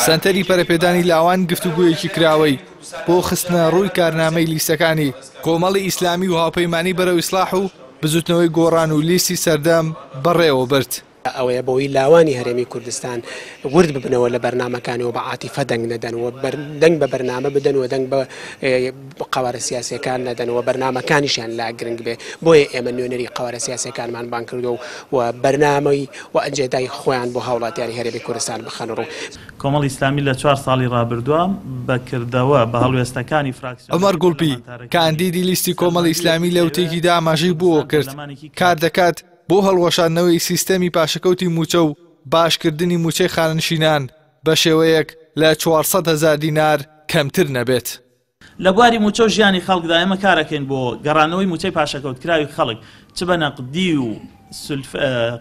سەنتەری پەرەپێدانی لاوان گفتوگویەکی کراوەی بۆ خستنە ڕووی کارنامەی لیستەکانی کۆمەڵی ئیسلامی و هاوپەیمانی بەرەو ئیسلاح و بزوتنەوەی گۆڕان و لیستی سەردەم بەڕێوە برد. ئەوەیە بۆی لاوانی هەرێمی کوردستان ورد ببنەوە لە بەرنامەکانی و بە عاتیفە دەنگ نەدەن و دەنگ بە بەرنامە بدەن و دەنگ بە قوارە سیاسیەکان نەدەن و بەرنامەکانیشیان لا گرنگ بێ. بۆیە ئێمە نوێنەری قوارە سیاسیەکانمان بان کردو و بەرنامەی و ئەنجێدای خۆیان بۆ هاوڵاتیانی هەرێمی کوردستان بخەنە ڕوو. کۆمەڵی ئیسلامی لە 4 ساڵی ڕابردووە بەکردەوە بە هەڵوێستەکانی فراکسیۆن عومەر گوڵپی کاندیدی لیستی کۆمەڵی ئیسلامی لە وتێکیدا ئاماژەی بۆ کرد کار دەکات بۆ هەڵوەشاندنەوەی سیستەمی پاشەکەوتی موچە و باشکردنی موچەی خانشینان بە شێوەیەک لە 400,000 دینار کەمتر نەبێت. لە بواری موچە و ژیانی خەڵکدا ئێمە کارەکەین بۆ گەڕانەوەی موچەی پاشەکەوتکراوی خەڵک چ بە نەقدی و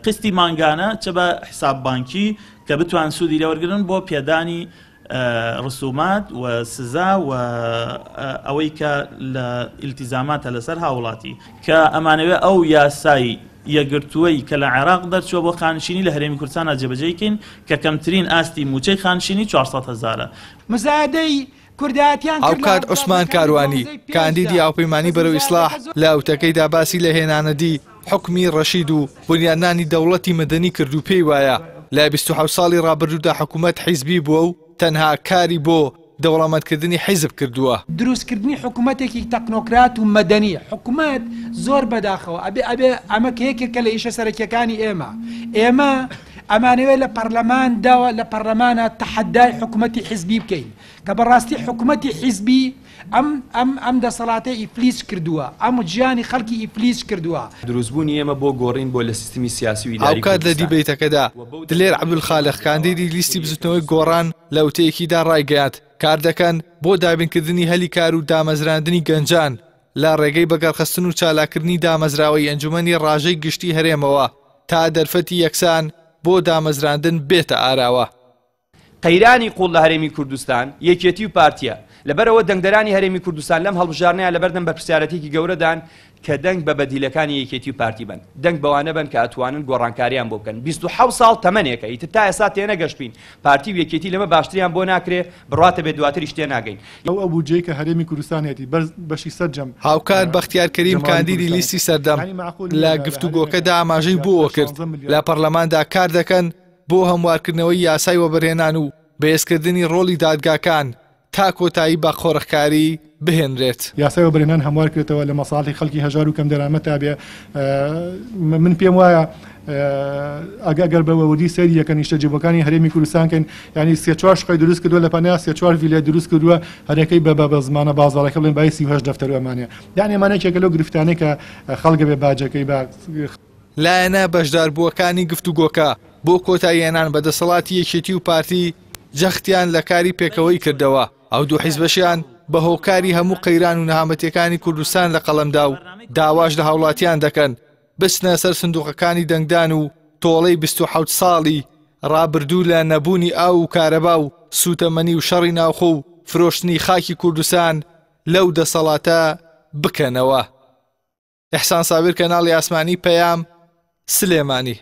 قستی مانگانە چ بە حساب بانکی کە بتوان سوودی لەوەرگرن بۆ پێدانی ڕسومات و سزا و ئەوەی کە لە ئیلتیزاماتە لەسەر هاوڵاتی کە ئەمانەوێ ئەو یاسایی یەکگرتووەی کە لە عێراق دەرچووە بۆ خانشینی لە هەرێمی کوردستان جێبەجێکەین کە کەمترین ئاستی موچەی خانشینی 400,000. مزایدەی کوردایەتیان ئەوکات عوسمان کاروانی کاندیدی هاوپەیمانی بەرەو ئیسلاح لە ئەوتەکەیدا باسی لە هێنانەدی حکمی ڕەشید و بنیانانی دەوڵەتی مەدەنی کرد و پێی وایە لە 27 ساڵی ڕابردوودا حکوومەت حیزبی بووە و تەنها کاری بۆ دەوڵەمەندکردنی حیزب کردووە. دروستکردنی حکوومەتێکی تەکنۆکرات و مەدەنی حکوومەت زۆر بەداخەوە ئەبێ ئەمە کێکێکە لە ئیشە سەرەکیەکانی ئێمە ئەمانەوێت لە پەرلەمانداوە لە پەرلەمانە تەحەدای حکوومەتی حیزبی بکەین کە بەڕاستی حکوومەتی حیزبی ئەم دەسەڵاتە ئیفلیس کردووە ئەم گیانی خەڵکی ئیفلیس کردووە. دروستبوونی ئێمە بۆ گۆڕین بۆ لە سیستمی سیاسی و ئیداری ئەوکات لە دیبیتەکەدا دلێر عەبدولخالق کاندیدی لیستی بزوتنەوەی گۆڕان لە وتەیەکیدا ڕایگەیاند کار دەکەن بۆ دابینکردنی هەلی کار و دامەزراندنی گەنجان لە ڕێگەی بەگەڕخستن و چالاکردنی دامەزراوەی ئەنجومەنی ڕاژەی گشتی هەرێمەوە تا دەرفەتی یەکسان بۆ دامەزراندن بێتە ئاراوە. قەیرانی قوڵ لە هەرێمی کوردستان یەکێتی و پارتیە لەبەرەوە دەنگدەرانی هەرێمی کوردستان لەم هەڵبژارنەیە لەبەردەم بە پرسیارەتێکی گەورەدان کە دەنگ بە بەدیلەکانی یەکێتی و پارتی بن دەنگ بەوانە بن کە ئەتوانن گۆڕانکاریان بۆ بکەن. 27 ساڵ تەمەنێکە ئیتر تا ئێستا تێنەگەشتین پارتی و یەکێتی لەمە باشتریان بۆ ناکرێ بڕاتە بێ دواتریش تێناگەین. ئەو بودجەی کە هەرێمی کوردستانێتی بەشی سەرجەم هاوکات بەختیار کەریم کاندیدی لیستی سەردەم لە گفتوگۆکەدا ئاماژەی بۆ کرد لە پەرلەماندا کار دەکەن بۆ هەموارکردنەوەی یاسای وەبەرهێنان و بەهێزکردنی ڕۆڵی دادگاکان تا کۆتایی بە خۆڕەخکاری بهێنرێت. یاسای وەبەرهێنان هەموار کردەوە لە مەساڵی خەڵکی هەژار و کەم دەرامەت تا بێ من پێم وایە ئەگەر بە وەودی سەیری یەکەن نیشتەجێبووەکانی هەرێمی کوردستانکەن ینی 3-4 شقی دروست کردووە لە پەنیا 3-4 ڤیلای دروست کردووە هەرێکەی بە زمانە بازاڕەکە بڵێن بای 38 دەفتەر ئەمانەیە یانی ئەمانەیەکێکە لەو گرفتانەی کە خەڵک بێ باجەکەی بە لایەنە بەشداربووەکانی گفتوگۆکە بۆ کۆتاییێنان بەدەسەڵاتی یەکێتی و پارتی جەختیان لە کاری پێکەوەی کردەوە. ئەو دوو حیزبەشیان بە هۆکاری هەموو قەیران و نەهامەتیەکانی کوردستان لە قەڵەمدا و داواش لە هاوڵاتیان دەکەن بچنە سەر سندوقەکانی دەنگدان و تۆڵەی 27 ساڵی ڕابردوو لە نەبوونی ئاو و کارەبا و سوتەمەنی و شەڕی ناوخۆ و فرۆشتنی خاکی کوردستان لەو دەسەڵاتە بکەنەوە. ئیحسان سابر کەناڵی ئاسمانی پەیام سلێمانی.